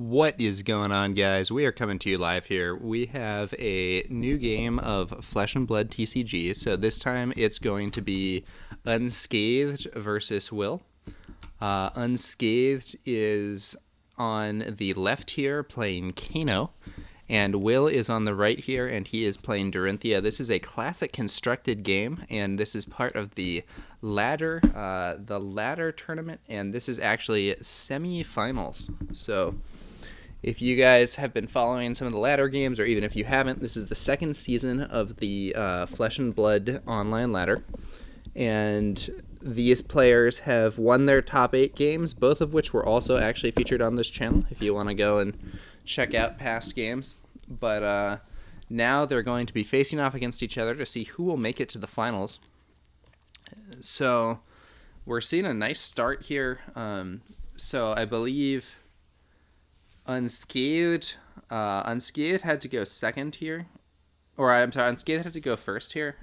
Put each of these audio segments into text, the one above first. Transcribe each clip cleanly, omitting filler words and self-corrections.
What is going on, guys? We are coming to you live here. We have a new game of Flesh and Blood TCG. So this time it's going to be Unscathed versus Will. Unscathed is on the left here playing Kano, and Will is on the right here, and he is playing Dorinthea. This is a classic constructed game, and this is part of the ladder tournament, and this is actually semifinals. So if you guys have been following some of the ladder games, or even if you haven't, this is the second season of the Flesh and Blood online ladder. And these players have won their top 8 games, both of which were also actually featured on this channel, if you want to go and check out past games. But now they're going to be facing off against each other to see who will make it to the finals. So we're seeing a nice start here. So I believe Unscathed had to go second here, or I'm sorry, Unscathed had to go first here.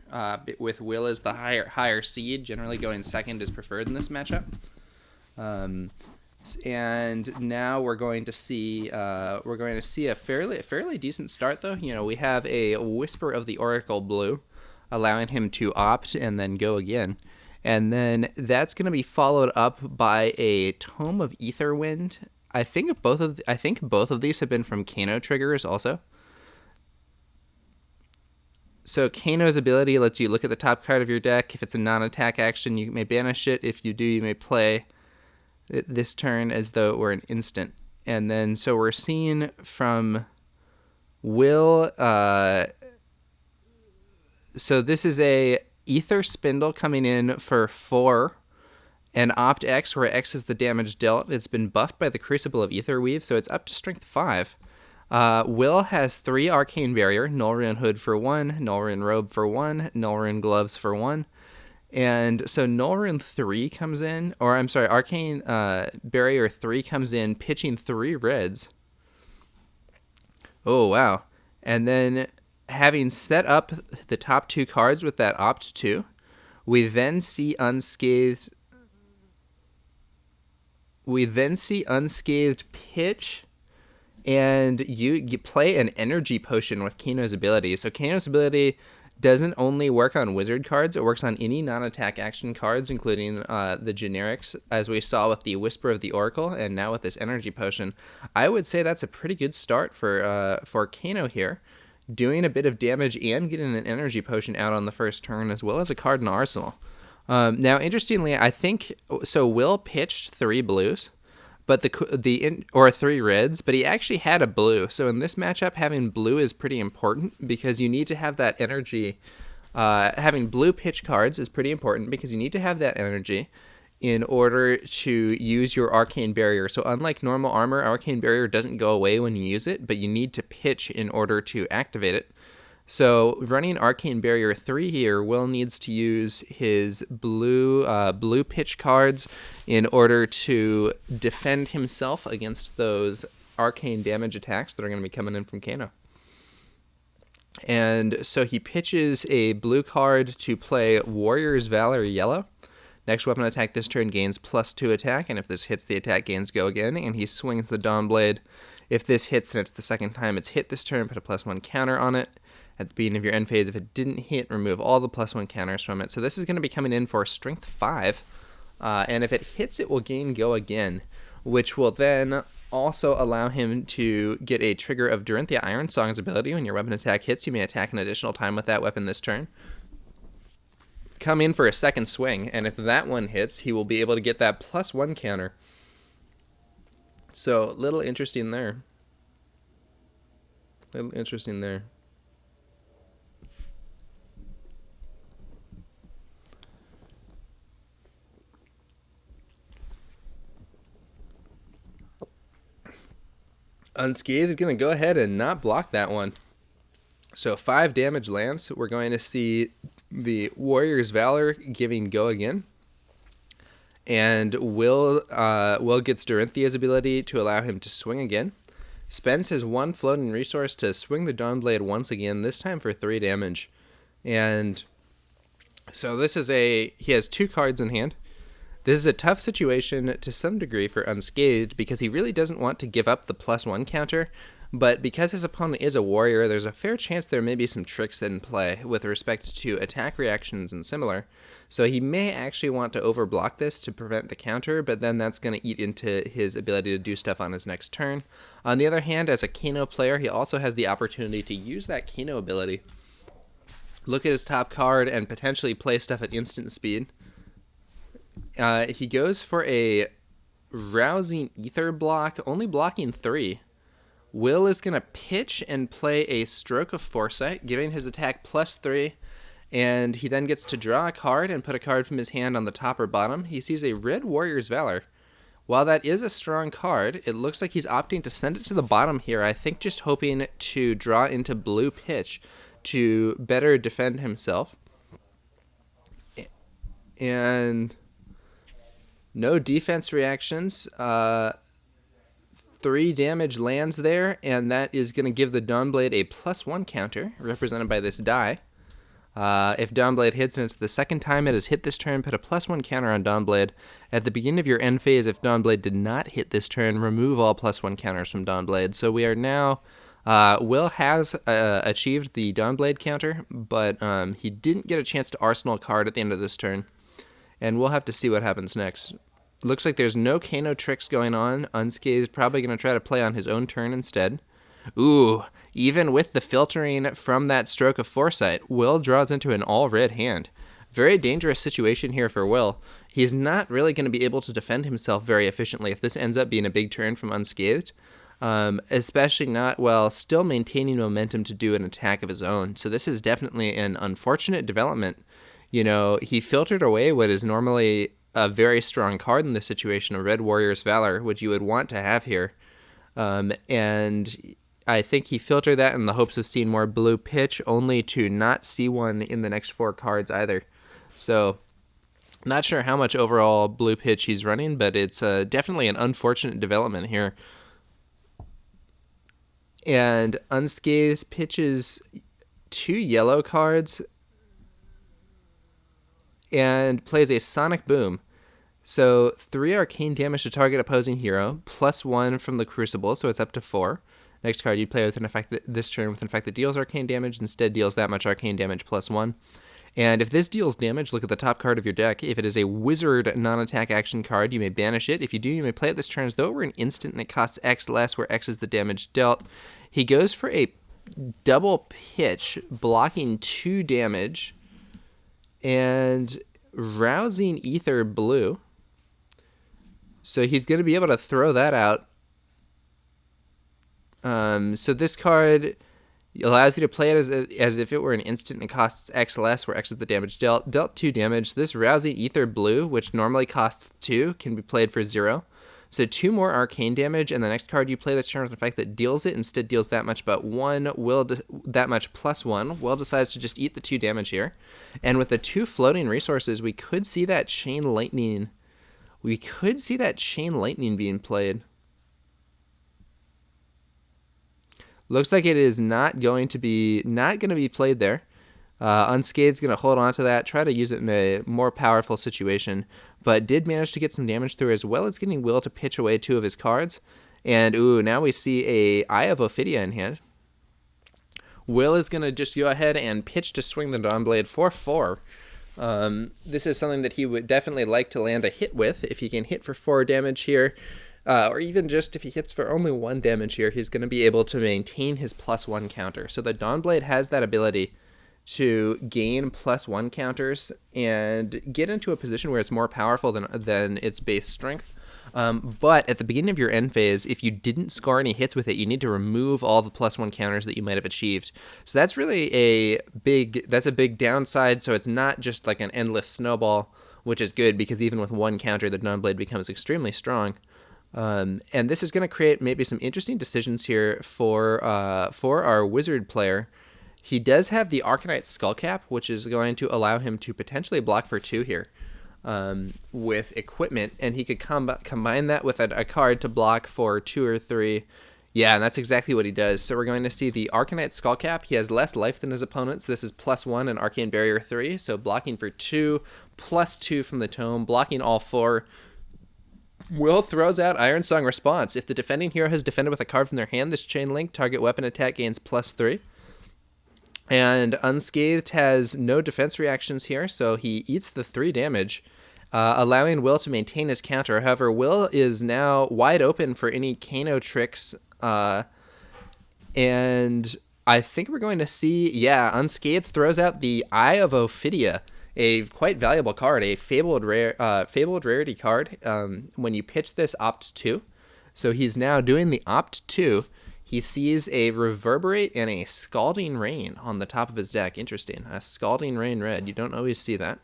With Will as the higher seed, generally going second is preferred in this matchup. And now we're going to see a fairly decent start though. You know, we have a Whisper of the Oracle blue, allowing him to opt and then go again. And then that's going to be followed up by a Tome of Aetherwind. I think both of these have been from Kano triggers also. So Kano's ability lets you look at the top card of your deck. If it's a non-attack action, you may banish it. If you do, you may play it this turn as though it were an instant. And then so we're seeing from Will. So this is a Ether Spindle coming in for 4. And Opt X, where X is the damage dealt. It's been buffed by the Crucible of Aetherweave, so it's up to Strength 5. Will has 3 Arcane Barrier, Null Rune Hood for 1, Null Rune Robe for 1, Null Rune Gloves for 1. And so Null Rune 3 comes in, or I'm sorry, Arcane Barrier 3 comes in, pitching 3 reds. Oh, wow. And then having set up the top 2 cards with that Opt 2, we then see Unscathed pitch, and you play an energy potion with Kano's ability. So Kano's ability doesn't only work on wizard cards, it works on any non-attack action cards, including the generics, as we saw with the Whisper of the Oracle, and now with this energy potion. I would say that's a pretty good start for Kano here, doing a bit of damage and getting an energy potion out on the first turn, as well as a card in the arsenal. Now, interestingly, I think so. Will pitched 3 blues, but 3 reds, but he actually had a blue. So in this matchup, having blue is pretty important because you need to have that energy. Having blue pitch cards is pretty important because you need to have that energy in order to use your Arcane Barrier. So unlike normal armor, Arcane Barrier doesn't go away when you use it, but you need to pitch in order to activate it. So running Arcane Barrier 3 here, Will needs to use his blue pitch cards in order to defend himself against those arcane damage attacks that are going to be coming in from Kano. And so he pitches a blue card to play Warrior's Valor yellow. Next weapon attack this turn gains +2 attack, and if this hits, the attack gains go again, and he swings the Dawnblade. If this hits, and it's the second time it's hit this turn, put a +1 counter on it. At the beginning of your end phase, if it didn't hit, remove all the +1 counters from it. So this is going to be coming in for Strength 5. And if it hits, it will gain Go Again, which will then also allow him to get a trigger of Dorinthea Iron Song's ability. When your weapon attack hits, you may attack an additional time with that weapon this turn. Come in for a second swing, and if that one hits, he will be able to get that +1 counter. So, little interesting there. Unscathed is going to go ahead and not block that one. So 5 damage lands. We're going to see the Warrior's Valor giving Go Again. And Will gets Dorinthea's ability to allow him to swing again. Spends his 1 floating resource to swing the Dawnblade once again, this time for 3 damage. And so he has 2 cards in hand. This is a tough situation to some degree for Unscathed because he really doesn't want to give up the +1 counter, but because his opponent is a warrior, there's a fair chance there may be some tricks in play with respect to attack reactions and similar. So he may actually want to overblock this to prevent the counter, but then that's going to eat into his ability to do stuff on his next turn. On the other hand, as a Kano player, he also has the opportunity to use that Kano ability, look at his top card, and potentially play stuff at instant speed. He goes for a Rousing Ether block, only blocking 3. Will is going to pitch and play a Stroke of Foresight, giving his attack +3, and he then gets to draw a card and put a card from his hand on the top or bottom. He sees a Red Warrior's Valor. While that is a strong card, it looks like he's opting to send it to the bottom here, I think just hoping to draw into blue pitch to better defend himself. And no defense reactions. 3 damage lands there, and that is going to give the Dawnblade a +1 counter, represented by this die. If Dawnblade hits and it's the second time it has hit this turn, put a +1 counter on Dawnblade. At the beginning of your end phase, if Dawnblade did not hit this turn, remove all +1 counters from Dawnblade. So we are now... Will has achieved the Dawnblade counter, but he didn't get a chance to arsenal a card at the end of this turn. And we'll have to see what happens next. Looks like there's no Kano tricks going on. Unscathed is probably going to try to play on his own turn instead. Ooh, even with the filtering from that Stroke of Foresight, Will draws into an all-red hand. Very dangerous situation here for Will. He's not really going to be able to defend himself very efficiently if this ends up being a big turn from Unscathed. Especially not while still maintaining momentum to do an attack of his own. So this is definitely an unfortunate development. You know, he filtered away what is normally a very strong card in this situation, a Red Warrior's Valor, which you would want to have here. And I think he filtered that in the hopes of seeing more blue pitch, only to not see one in the next 4 cards either. So, not sure how much overall blue pitch he's running, but it's definitely an unfortunate development here. And Unscathed pitches 2 yellow cards and plays a Sonic Boom. So 3 arcane damage to target opposing hero, +1 from the Crucible, so it's up to 4. Next card you play with an effect this turn with an effect that deals arcane damage, instead deals that much arcane damage +1. And if this deals damage, look at the top card of your deck. If it is a wizard non-attack action card, you may banish it. If you do, you may play it this turn as though it were an instant and it costs X less, where X is the damage dealt. He goes for a double pitch, blocking 2 damage, and Rousing Ether blue. So he's going to be able to throw that out. So this card allows you to play it as if it were an instant and costs X less, where X is the damage dealt. Dealt 2 damage. This Rousing Ether blue, which normally costs 2, can be played for 0. So 2 more arcane damage, and the next card you play this turn with an effect that deals it instead deals that much but 1. That much +1. Will decides to just eat the 2 damage here. And with the 2 floating resources, we could see that Chain Lightning. We could see that Chain Lightning being played. Looks like it is not going to be played there. Unscathed going to hold on to that, try to use it in a more powerful situation, but did manage to get some damage through, as well as getting Will to pitch away 2 of his cards. And ooh, now we see a Eye of Ophidia in hand. Will is going to just go ahead and pitch to swing the Dawnblade for 4. This is something that he would definitely like to land a hit with. If he can hit for 4 damage here, or even just if he hits for only 1 damage here, he's going to be able to maintain his +1 counter. So the Dawnblade has that ability to gain +1 counters and get into a position where it's more powerful than its base strength. But at the beginning of your end phase, if you didn't score any hits with it, you need to remove all the +1 counters that you might have achieved. So that's really a big downside. So it's not just like an endless snowball, which is good because even with 1 counter, the Dawnblade becomes extremely strong. And this is going to create maybe some interesting decisions here for our wizard player. He does have the Arcanite Skullcap, which is going to allow him to potentially block for 2 here with equipment, and he could combine that with a card to block for 2 or 3. Yeah, and that's exactly what he does. So we're going to see the Arcanite Skullcap. He has less life than his opponents. This is +1 and Arcane Barrier 3. So blocking for 2, +2 from the Tome, blocking all 4. Will throws out Iron Song Response. If the defending hero has defended with a card from their hand, this chain link target weapon attack gains +3. And Unscathed has no defense reactions here, so he eats the 3 damage, allowing Will to maintain his counter. However, Will is now wide open for any Kano tricks, and I think we're going to see, Unscathed throws out the Eye of Ophidia, a quite valuable card, a fabled rarity card. When you pitch this, opt 2. So he's now doing the opt 2. He sees a Reverberate and a Scalding Rain on the top of his deck. Interesting. A Scalding Rain red. You don't always see that.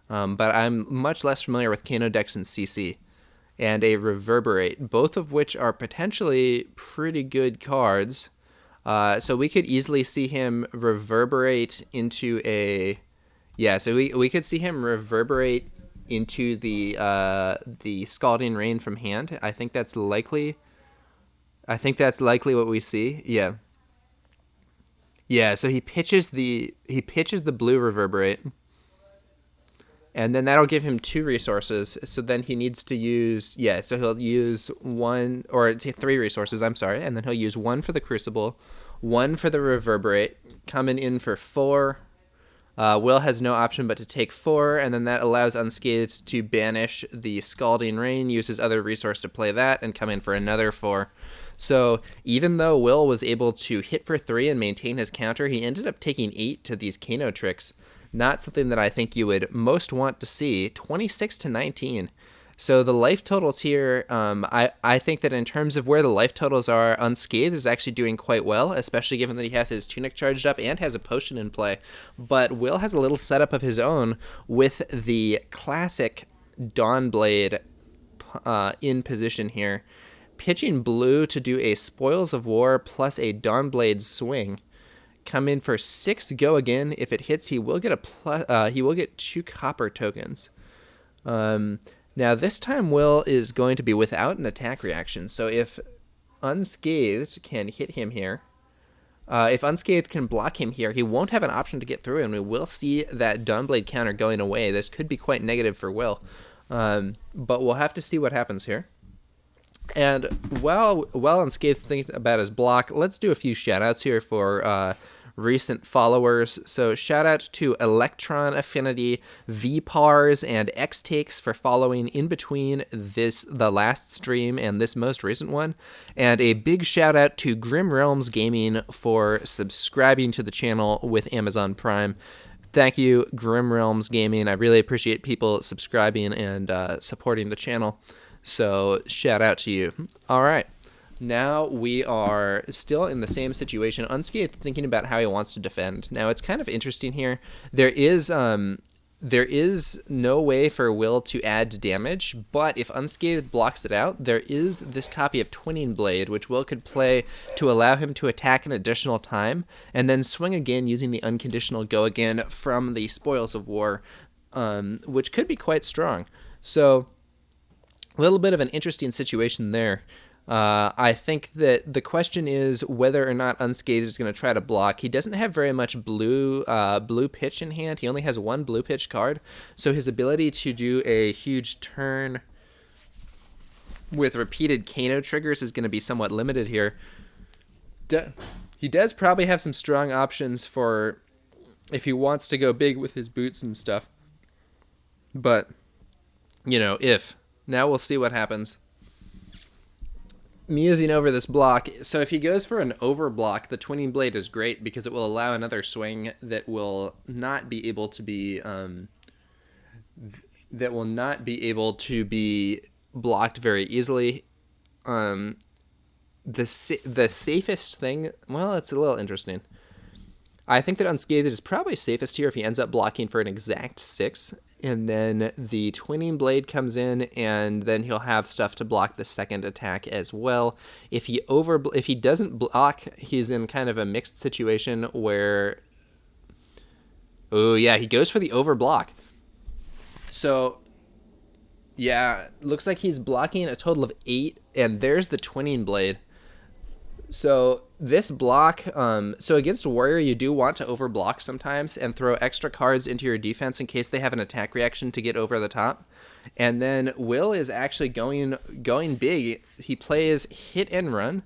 But I'm much less familiar with Kano decks in CC. And a Reverberate, both of which are potentially pretty good cards. So we could easily see him Reverberate into a... Yeah, so we could see him Reverberate into the Scalding Rain from hand. I think that's likely what we see. Yeah. Yeah, so he pitches the blue Reverberate. And then that'll give him 2 resources. So then he needs to use, so he'll use 1 or 3 resources, I'm sorry. And then he'll use 1 for the Crucible, 1 for the Reverberate, coming in for 4. Will has no option but to take 4, and then that allows Unscathed to banish the Scalding Rain, use his other resource to play that, and come in for another 4. So even though Will was able to hit for 3 and maintain his counter, he ended up taking 8 to these Kano tricks. Not something that I think you would most want to see. 26-19. So the life totals here, I think that in terms of where the life totals are, Unscathed is actually doing quite well, especially given that he has his Tunic charged up and has a potion in play. But Will has a little setup of his own with the classic Dawnblade in position here. Pitching blue to do a Spoils of War plus a Dawnblade swing. Come in for 6 go again. If it hits, he will get he will get 2 copper tokens. Now this time Will is going to be without an attack reaction. So if Unscathed can hit him here, if Unscathed can block him here, he won't have an option to get through, and we will see that Dawnblade counter going away. This could be quite negative for Will, but we'll have to see what happens here. And while Unscathed thinks about his block, let's do a few shout-outs here for recent followers. So shout out to Electron Affinity, VPARS, and X-Takes for following in between the last stream and this most recent one. And a big shout out to Grim Realms Gaming for subscribing to the channel with Amazon Prime. Thank you, Grim Realms Gaming. I really appreciate people subscribing and supporting the channel. So shout out to you. All right. Now we are still in the same situation. Unscathed thinking about how he wants to defend. Now it's kind of interesting here. There is no way for Will to add damage, but if Unscathed blocks it out, there is this copy of Twinning Blade, which Will could play to allow him to attack an additional time, and then swing again using the unconditional go again from the Spoils of War, which could be quite strong. So a little bit of an interesting situation there. I think that the question is whether or not Unscathed is going to try to block. He doesn't have very much blue pitch in hand. He only has 1 blue pitch card, so his ability to do a huge turn with repeated Kano triggers is going to be somewhat limited here. He does probably have some strong options for if he wants to go big with his boots and stuff. But, if. Now we'll see what happens. Musing over this block. So if he goes for an overblock, the Twinning Blade is great because it will allow another swing that will not be able to be blocked very easily. The safest thing, well, it's a little interesting. I think that Unscathed is probably safest here if he ends up blocking for an exact 6, and then the Twinning Blade comes in, and then he'll have stuff to block the second attack as well. If he doesn't block, he's in kind of a mixed situation where, oh yeah, he goes for the overblock. So yeah, looks like he's blocking a total of 8, and there's the Twinning Blade. So this block, so against Warrior, you do want to overblock sometimes and throw extra cards into your defense in case they have an attack reaction to get over the top. And then Will is actually going big. He plays hit and run.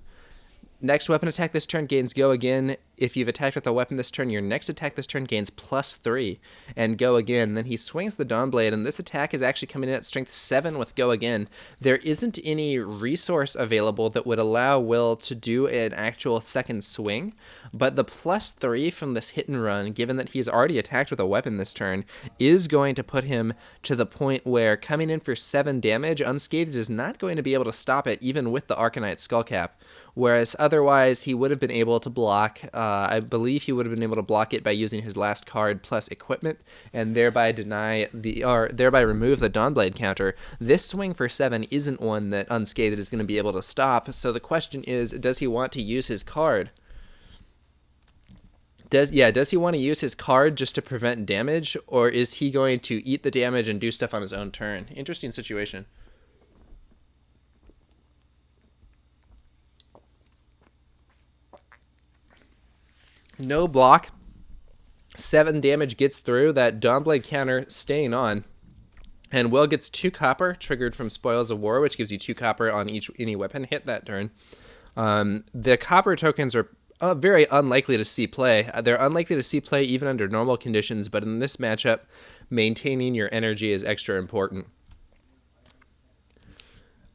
Next weapon attack this turn gains go again. If you've attacked with a weapon this turn, your next attack this turn gains +3 and go again. Then he swings the Dawnblade, and this attack is actually coming in at strength 7 with go again. There isn't any resource available that would allow Will to do an actual second swing, but the +3 from this hit and run, given that he's already attacked with a weapon this turn, is going to put him to the point where coming in for 7 damage, Unscathed is not going to be able to stop it even with the Arcanite Skullcap. Whereas otherwise, he would have been able to block, I believe he would have been able to block it by using his last card plus equipment, and thereby thereby remove the Dawnblade counter. This swing for 7 isn't one that Unscathed is going to be able to stop, so the question is, does he want to use his card? Does he want to use his card just to prevent damage, or is he going to eat the damage and do stuff on his own turn? Interesting situation. No block. 7 damage gets through. That Dawnblade counter staying on. And Will gets 2 copper triggered from Spoils of War, which gives you 2 copper on any weapon hit that turn. The copper tokens are very unlikely to see play. They're unlikely to see play even under normal conditions, but in this matchup, maintaining your energy is extra important.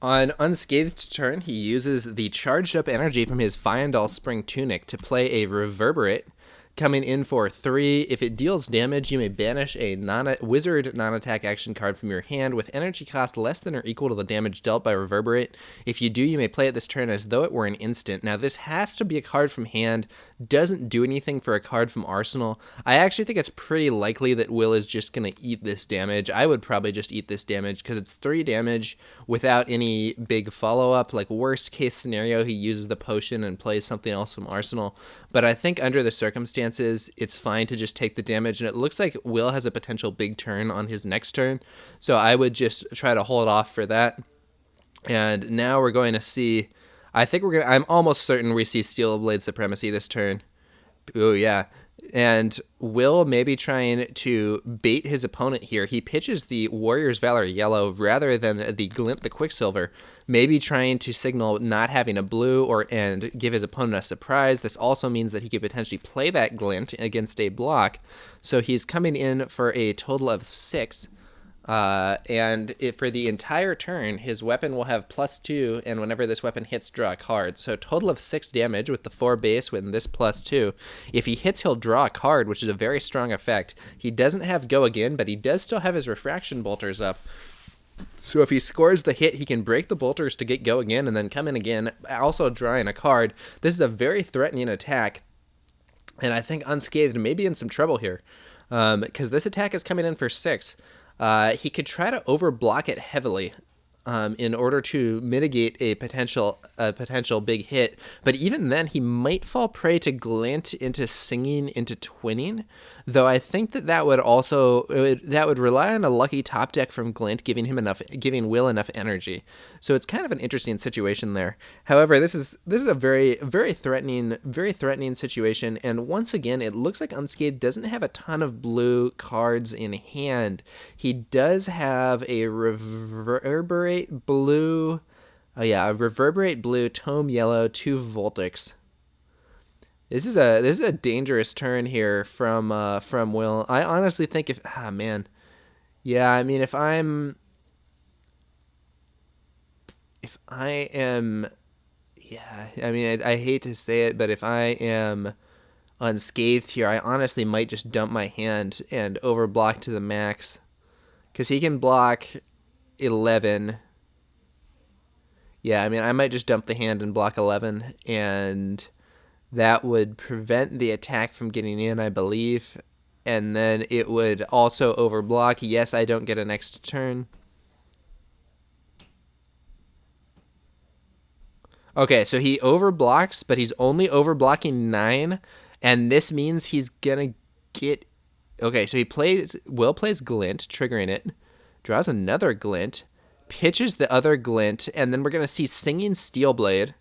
On Unscathed turn, he uses the charged up energy from his Fyendal Spring Tunic to play a Reverberate, coming in for 3. If it deals damage, you may banish a wizard non-attack action card from your hand with energy cost less than or equal to the damage dealt by Reverberate. If you do, you may play it this turn as though it were an instant. Now, this has to be a card from hand, doesn't do anything for a card from Arsenal. I actually think it's pretty likely that Will is just going to eat this damage. I would probably just eat this damage because it's 3 damage without any big follow-up. Like, worst case scenario, he uses the potion and plays something else from Arsenal. But I think under the circumstances, it's fine to just take the damage, and it looks like Will has a potential big turn on his next turn, so I would just try to hold off for that. And now we're going to see, I'm almost certain we see Steel Blade Supremacy this turn. Oh yeah. And Will may be trying to bait his opponent here. He pitches the Warrior's Valor yellow rather than the Glint the Quicksilver, maybe trying to signal not having a blue and give his opponent a surprise. This also means that he could potentially play that Glint against a block. So he's coming in for a total of 6. And for the entire turn, his weapon will have +2, and whenever this weapon hits, draw a card. So a total of 6 damage with the 4 base with this +2. If he hits, he'll draw a card, which is a very strong effect. He doesn't have go again, but he does still have his refraction bolters up. So if he scores the hit, he can break the bolters to get go again and then come in again, also drawing a card. This is a very threatening attack, and I think Unscathed may be in some trouble here, because this attack is coming in for 6. He could try to overblock it heavily in order to mitigate a potential big hit, but even then he might fall prey to Glint, into Singing, into Twinning, though I think that would rely on a lucky top deck from Glint giving Will enough energy. So it's kind of an interesting situation there. However, this is a very threatening situation, and once again it looks like Unscathed doesn't have a ton of blue cards in hand. He does have a Reverberate blue, a Reverberate blue, Tome yellow, 2 Voltics. This is a dangerous turn here from Will. I honestly think if I mean, if I am, I hate to say it, but if I am Unscathed here, I honestly might just dump my hand and overblock to the max, because he can block 11. Yeah, I might just dump the hand and block 11, and that would prevent the attack from getting in, I believe. And then it would also overblock. Yes, I don't get a next turn. Okay, so he overblocks, but he's only overblocking 9, and this means he's gonna get... Okay, so Will plays Glint, triggering it, draws another Glint, pitches the other Glint, and then we're gonna see Singing Steelblade,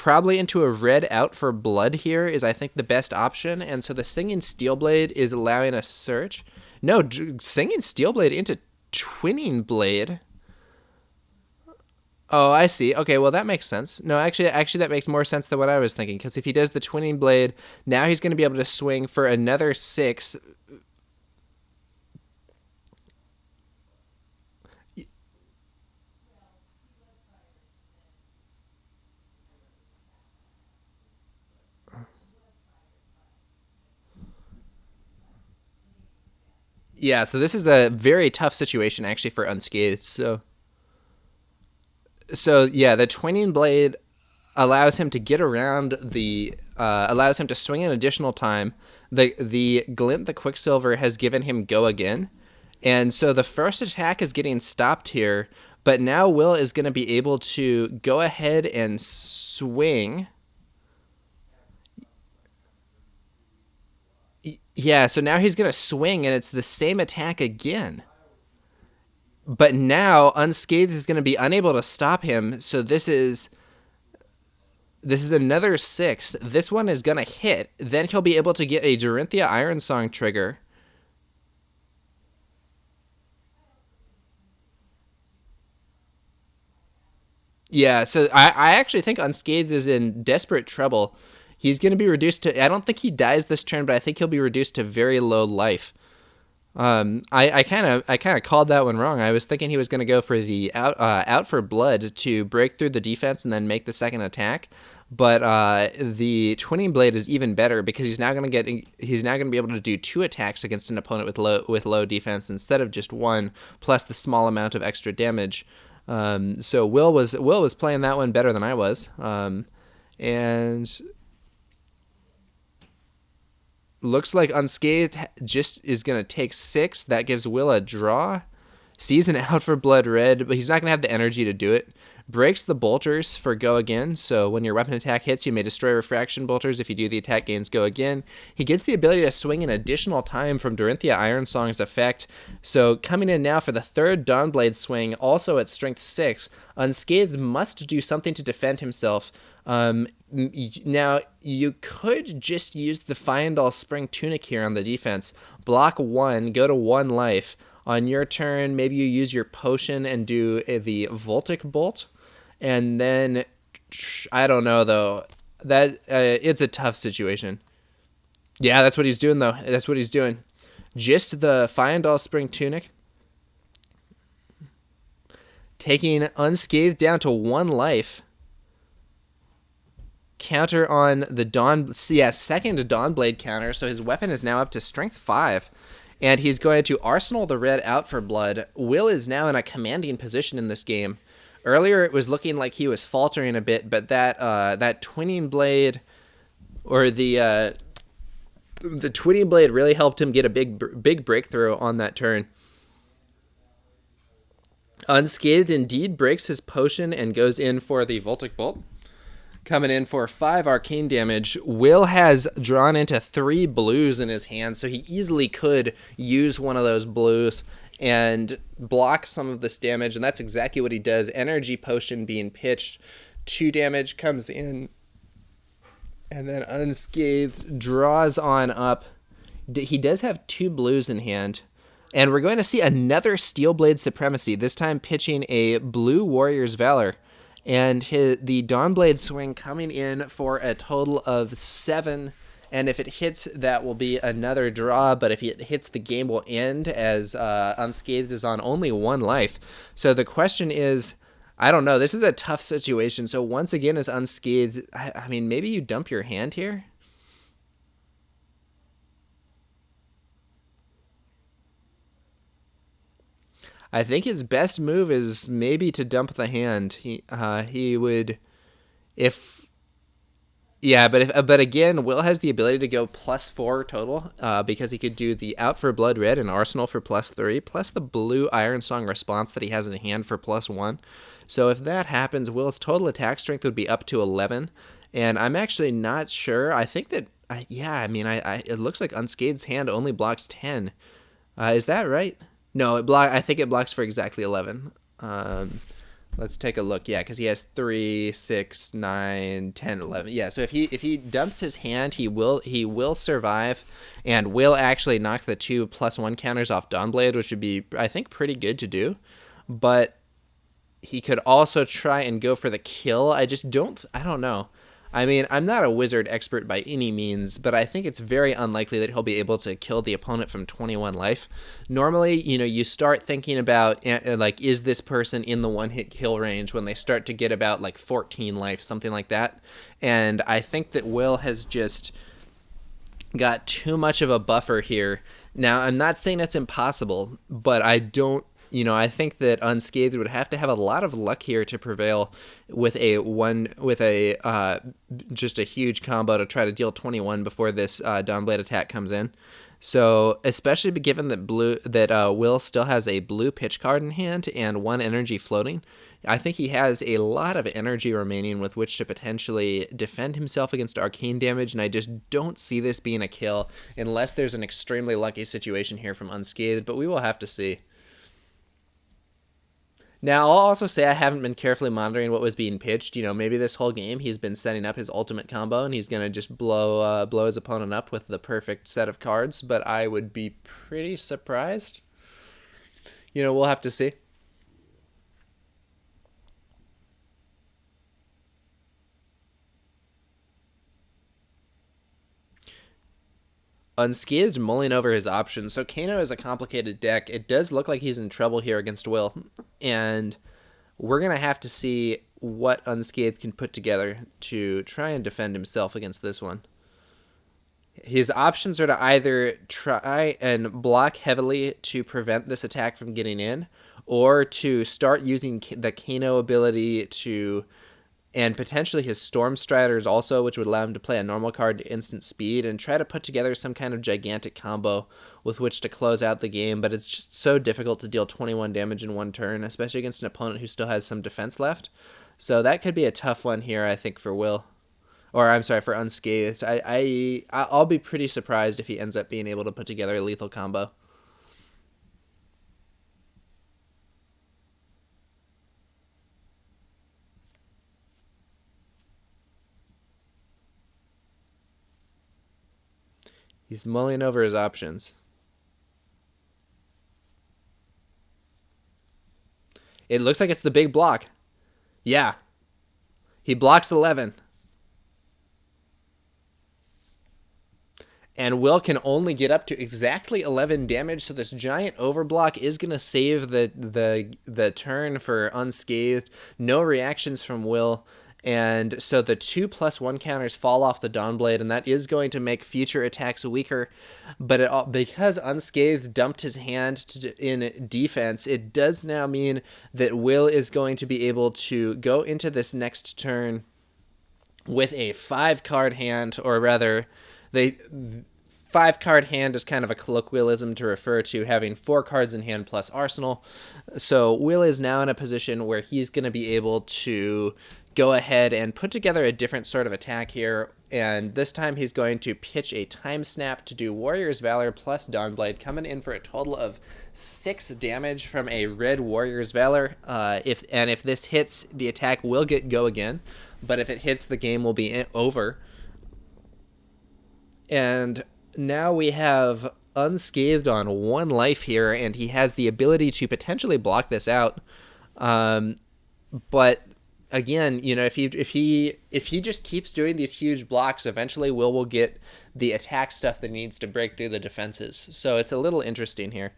probably into a red out for blood here is, I think, the best option. And so the Singing Steelblade is allowing a search. No, Singing Steelblade into Twinning Blade. Oh, I see. Okay, well, that makes sense. No, actually, that makes more sense than what I was thinking. Because if he does the Twinning Blade, now he's going to be able to swing for another 6. Yeah, so this is a very tough situation, actually, for Unscathed. So yeah, the Twinning Blade allows him to get around allows him to swing an additional time. The Glint the Quicksilver has given him go again, and so the first attack is getting stopped here. But now Will is going to be able to go ahead and swing. Yeah, so now he's going to swing, and it's the same attack again. But now Unscathed is going to be unable to stop him. So this is another 6. This one is going to hit. Then he'll be able to get a Dorinthea Ironsong trigger. Yeah, so I actually think Unscathed is in desperate trouble. He's going to be reduced to... I don't think he dies this turn, but I think he'll be reduced to very low life. I kind of called that one wrong. I was thinking he was going to go for the out for blood to break through the defense and then make the second attack. But the Twinning Blade is even better because he's now going to be able to do 2 attacks against an opponent with low defense instead of just 1, plus the small amount of extra damage. So Will was playing that one better than I was. And looks like Unscathed just is going to take 6. That gives Will a draw. Sees an out for blood red, but he's not going to have the energy to do it. Breaks the bolters for go again, so when your weapon attack hits, you may destroy refraction bolters. If you do, the attack gains go again. He gets the ability to swing an additional time from Dorinthea Ironsong's effect. So coming in now for the 3rd Dawnblade swing, also at strength 6, Unscathed must do something to defend himself. Now, you could just use the Fyendal Spring Tunic here on the defense. Block 1, go to 1 life. On your turn, maybe you use your potion and do the Voltic Bolt. And then, I don't know, though. It's a tough situation. Yeah, that's what he's doing, though. That's what he's doing. Just the Fyendal Spring Tunic. Taking Unscathed down to 1 life. Counter on the second Dawnblade counter, so his weapon is now up to strength 5. And he's going to arsenal the red out for blood. Will is now in a commanding position in this game. Earlier, it was looking like he was faltering a bit, but that Twinning Blade, or the Twinning Blade, really helped him get a big breakthrough on that turn. Unscathed indeed breaks his potion and goes in for the Voltic Bolt. Coming in for 5 arcane damage. Will has drawn into 3 blues in his hand, so he easily could use one of those blues and block some of this damage, and that's exactly what he does. Energy Potion being pitched. 2 damage comes in, and then Unscathed draws on up. He does have 2 blues in hand, and we're going to see another Steelblade Supremacy, this time pitching a Blue Warrior's Valor. And the Dawnblade swing coming in for a total of 7. And if it hits, that will be another draw. But if it hits, the game will end as Unscathed is on only 1 life. So the question is, I don't know. This is a tough situation. So once again, as Unscathed, I mean, maybe you dump your hand here? I think his best move is maybe to dump the hand. He would, if, yeah, but again, Will has the ability to go +4 total, because he could do the out for blood red and arsenal for +3, plus the blue Ironsong response that he has in hand for +1. So if that happens, Will's total attack strength would be up to 11, and I'm actually not sure. I think that, it looks like Unscathed hand only blocks 10. Is that right? No, I think it blocks for exactly 11. Let's take a look. Yeah, because he has 3, 6, 9, 10, 11. Yeah, so if he dumps his hand, he will survive, and will actually knock the 2+1 counters off Dawnblade, which would be, I think, pretty good to do. But he could also try and go for the kill. I don't know. I mean, I'm not a wizard expert by any means, but I think it's very unlikely that he'll be able to kill the opponent from 21 life. Normally, you start thinking about, like, is this person in the one-hit kill range when they start to get about, like, 14 life, something like that. And I think that Will has just got too much of a buffer here. Now, I'm not saying it's impossible, but I think that Unscathed would have to have a lot of luck here to prevail with just a huge combo to try to deal 21 before this Dawnblade attack comes in. So, especially given that Will still has a blue pitch card in hand and 1 energy floating, I think he has a lot of energy remaining with which to potentially defend himself against arcane damage, and I just don't see this being a kill unless there's an extremely lucky situation here from Unscathed, but we will have to see. Now, I'll also say I haven't been carefully monitoring what was being pitched. Maybe this whole game he's been setting up his ultimate combo, and he's going to just blow his opponent up with the perfect set of cards, but I would be pretty surprised. We'll have to see. Unscathed mulling over his options. So Kano is a complicated deck. It does look like he's in trouble here against Will, and we're going to have to see what Unscathed can put together to try and defend himself against this one. His options are to either try and block heavily to prevent this attack from getting in, or to start using the Kano ability and potentially his Storm Striders also, which would allow him to play a normal card to instant speed and try to put together some kind of gigantic combo with which to close out the game. But it's just so difficult to deal 21 damage in one turn, especially against an opponent who still has some defense left. So that could be a tough one here, I think, for Will. Or, I'm sorry, for Unscathed. I'll be pretty surprised if he ends up being able to put together a lethal combo. He's mulling over his options. It looks like it's the big block. Yeah. He blocks 11. And Will can only get up to exactly 11 damage, so this giant overblock is going to save the turn for Unscathed. No reactions from Will. And so the 2+1 counters fall off the Dawnblade, and that is going to make future attacks weaker. But because Unscathed dumped his hand in defense, it does now mean that Will is going to be able to go into this next turn with a 5-card hand, or rather, 5-card hand is kind of a colloquialism to refer to having 4 cards in hand plus arsenal. So Will is now in a position where he's going to be able to go ahead and put together a different sort of attack here, and this time he's going to pitch a Time Snap to do Warrior's Valor plus Dawnblade, coming in for a total of 6 damage from a red Warrior's Valor. If this hits, the attack will go again, but if it hits, the game will be over. And now we have Unscathed on 1 life here, and he has the ability to potentially block this out. But again, if he just keeps doing these huge blocks, eventually Will get the attack stuff that needs to break through the defenses. So it's a little interesting here.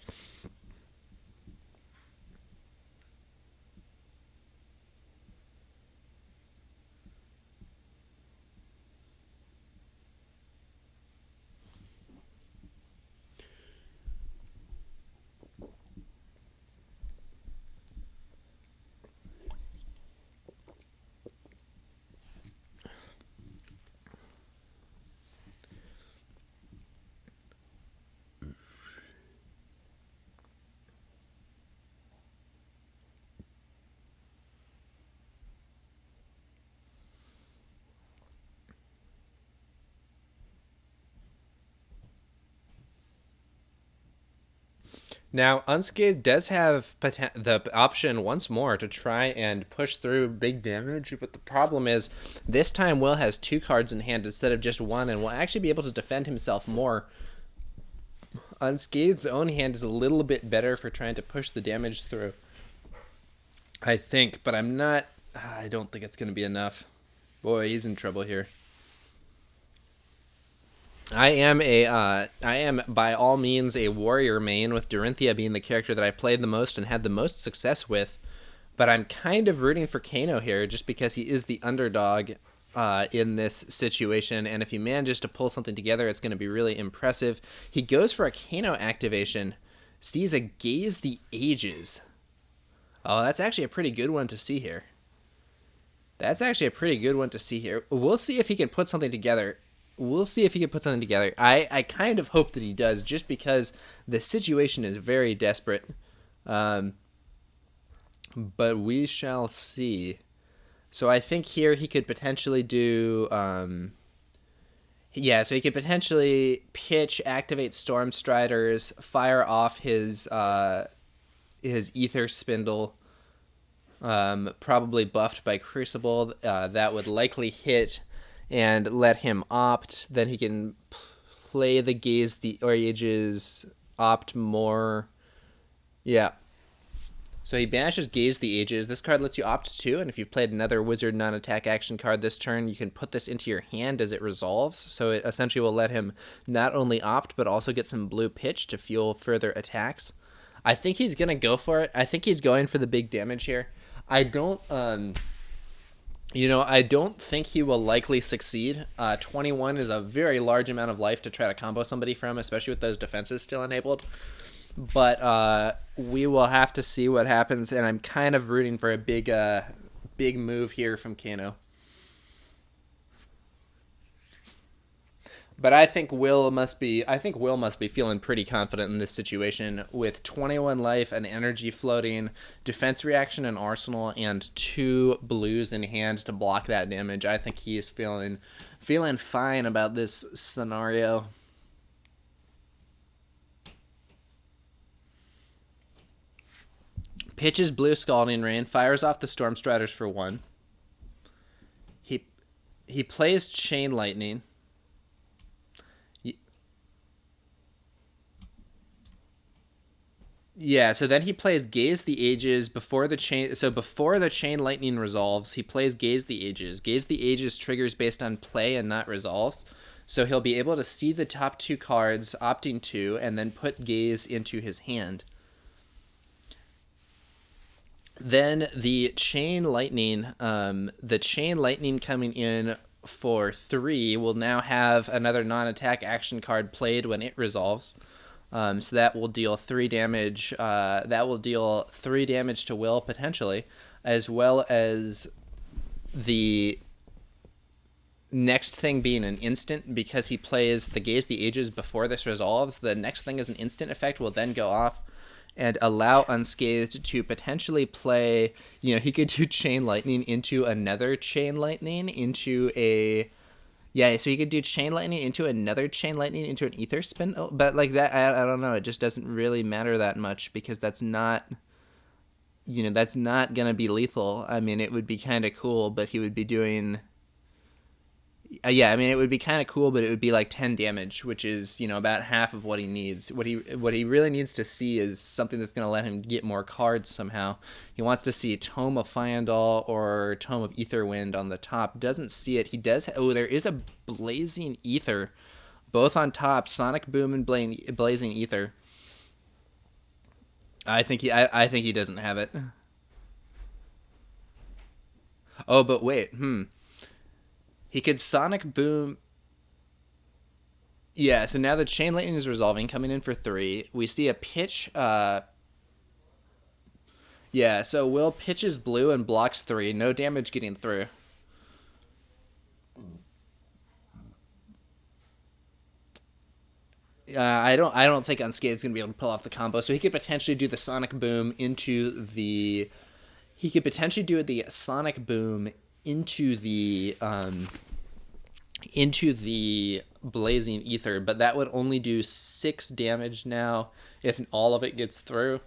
Now, Unscathed does have the option once more to try and push through big damage, but the problem is this time Will has 2 cards in hand instead of just 1, and will actually be able to defend himself more. Unscathed own hand is a little bit better for trying to push the damage through, I think, but I'm not. I don't think it's going to be enough. Boy, he's in trouble here. I am by all means a warrior main, with Dorinthea being the character that I played the most and had the most success with. But I'm kind of rooting for Kano here, just because he is the underdog in this situation, and if he manages to pull something together, it's going to be really impressive. He goes for a Kano activation, sees a Gaze the Ages. Oh, that's actually a pretty good one to see here. That's actually a pretty good one to see here. We'll see if he can put something together. I kind of hope that he does, just because the situation is very desperate. But we shall see. So I think here he could potentially do... so he could potentially pitch, activate Storm Striders, fire off his Ether Spindle, probably buffed by Crucible. That would likely hit and let him opt. Then he can play the Gaze the Ages, opt more. Yeah. So he banishes Gaze the Ages. This card lets you opt too, and if you've played another wizard non-attack action card this turn, you can put this into your hand as it resolves. So it essentially will let him not only opt, but also get some blue pitch to fuel further attacks. I think he's going to go for it. I think he's going for the big damage here. I don't think he will likely succeed. 21 is a very large amount of life to try to combo somebody from, especially with those defenses still enabled. But we will have to see what happens, and I'm kind of rooting for a big move here from Kano. But I think Will must be feeling pretty confident in this situation with 21 life, an energy floating, defense reaction in arsenal, and 2 blues in hand to block that damage. I think he is feeling fine about this scenario. Pitches blue Scalding Rain, fires off the Storm Striders for 1. He plays Chain Lightning. Yeah, so then he plays Gaze the Ages before the chain. So before the Chain Lightning resolves, he plays Gaze the Ages. Gaze the Ages triggers based on play and not resolves. So he'll be able to see the top 2 cards, opting to, and then put Gaze into his hand. Then the Chain Lightning coming in for 3 will now have another non-attack action card played when it resolves. So that will deal 3 damage. That will deal 3 damage to Will potentially, as well as the next thing being an instant, because he plays the Gaze the Ages before this resolves. The next thing is an instant effect, will then go off and allow Unscathed to potentially play. He could do Chain Lightning into another Chain Lightning into a. Yeah, so you could do Chain Lightning into another Chain Lightning into an Ether Spindle, but like that, I don't know. It just doesn't really matter that much, because that's not gonna be lethal. I mean, it would be kind of cool, but he would be doing. It would be kind of cool, but it would be like 10 damage, which is about half of what he needs. What he really needs to see is something that's going to let him get more cards somehow. He wants to see Tome of Fyendal or Tome of Aetherwind on the top. Doesn't see it. He does. Oh, there is a Blazing Ether, both on top. Sonic Boom and Blazing Ether. I think he doesn't have it. Oh, but wait. He could Sonic Boom. Yeah, so now the Chain Lightning is resolving, coming in for 3. We see a pitch. Yeah, so Will pitches blue and blocks 3. No damage getting through. I don't think Unscathed is gonna be able to pull off the combo. So he could potentially do the Sonic Boom into the. Sonic Boom into the into the Blazing Ether, but that would only do 6 damage now if all of it gets through.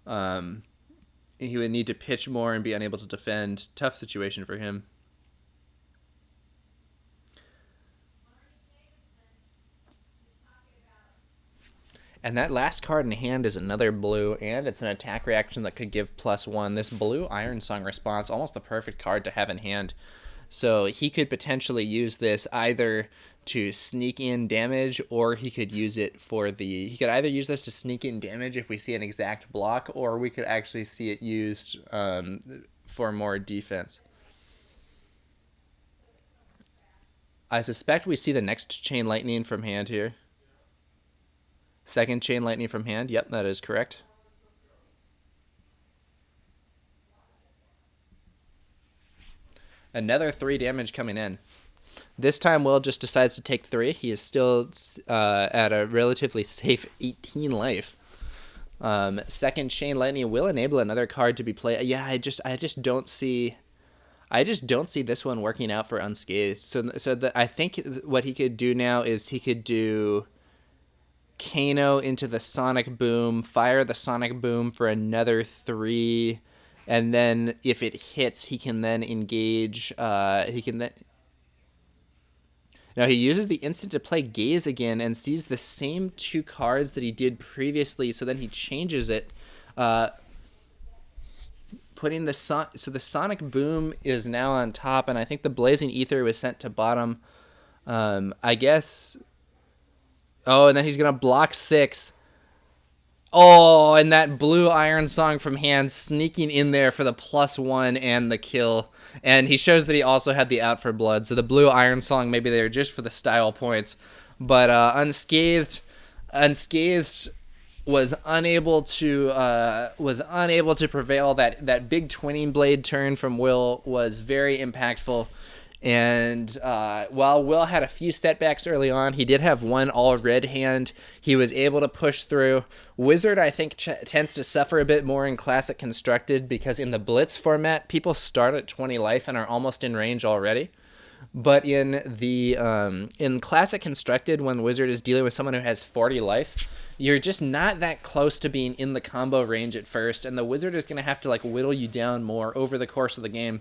He would need to pitch more and be unable to defend. Tough situation for him. And that last card in hand is another blue, and it's an attack reaction that could give +1. This blue Iron Song response, almost the perfect card to have in hand. So he could potentially use this either to sneak in damage, or he could use it for the... He could either use this to sneak in damage if we see an exact block, or we could actually see it used for more defense. I suspect we see the next Chain Lightning from hand here. Second Chain Lightning from hand. Yep, that is correct. Another 3 damage coming in. This time Will just decides to take 3. He is still at a relatively safe 18 life. Second Chain Lightning will enable another card to be played. Yeah, I just don't see this one working out for Unscathed. So I think what he could do now is he could do Kano into the Sonic Boom, fire the Sonic Boom for another 3, and then if it hits, he can then engage. Now he uses the instant to play Gaze again and sees the same 2 cards that he did previously. So then he changes it, putting the the Sonic Boom is now on top, and I think the Blazing Ether was sent to bottom. I guess. Oh, and then he's going to block 6. Oh, and that blue Iron Song from hand sneaking in there for the +1 and the kill. And he shows that he also had the out for blood. So the blue Iron Song, maybe they're just for the style points. But Unscathed was unable to prevail. That big Twinning Blade turn from Will was very impactful. And while Will had a few setbacks early on, he did have one all-red hand. He was able to push through. Wizard, I think, tends to suffer a bit more in Classic Constructed because in the Blitz format, people start at 20 life and are almost in range already. But in the in Classic Constructed, when Wizard is dealing with someone who has 40 life, you're just not that close to being in the combo range at first, and the Wizard is going to have to like whittle you down more over the course of the game.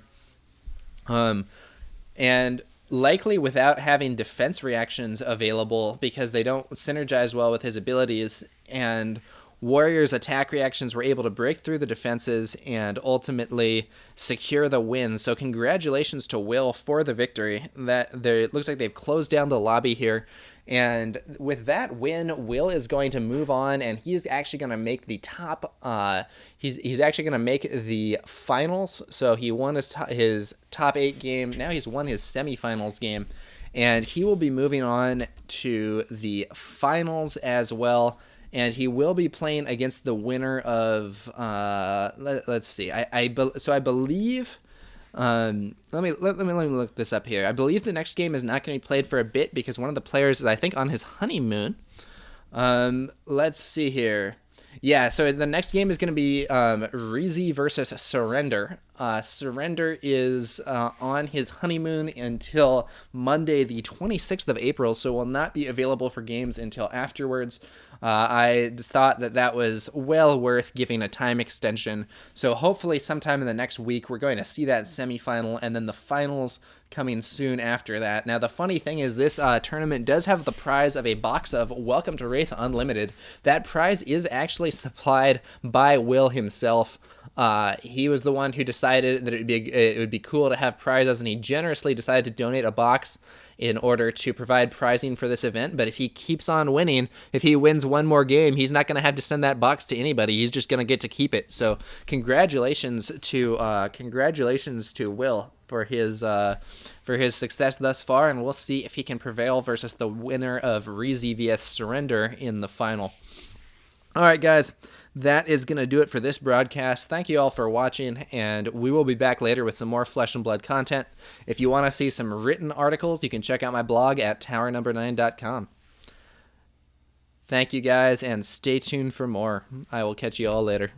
And likely without having defense reactions available because they don't synergize well with his abilities, and Warrior's attack reactions were able to break through the defenses and ultimately secure the win. So congratulations to Will for the victory. It looks like they've closed down the lobby here. And with that win, Will is going to move on, and he's actually going to make the top. He's actually going to make the finals. So he won his top 8 game. Now he's won his semifinals game, and he will be moving on to the finals as well. And he will be playing against the winner of. Let's see. I believe. Let me look this up here. I believe the next game is not going to be played for a bit because one of the players is, I think, on his honeymoon. Let's see here. Yeah, so the next game is going to be Reezy versus Surrender. Surrender is on his honeymoon until Monday, the 26th of April, so will not be available for games until afterwards. I just thought that was well worth giving a time extension. So hopefully sometime in the next week, we're going to see that semifinal and then the finals coming soon after that. Now, the funny thing is this tournament does have the prize of a box of Welcome to Wraith Unlimited. That prize is actually supplied by Will himself. He was the one who decided that it would be cool to have prizes, and he generously decided to donate a box in order to provide prizing for this event. But if he keeps on winning, if he wins one more game, he's not going to have to send that box to anybody. He's just going to get to keep it. So congratulations to Will for his success thus far, and we'll see if he can prevail versus the winner of Reezy vs Surrender in the final. All right, guys. That is going to do it for this broadcast. Thank you all for watching, and we will be back later with some more Flesh and Blood content. If you want to see some written articles, you can check out my blog at TowerNumberNine.com. Thank you guys, and stay tuned for more. I will catch you all later.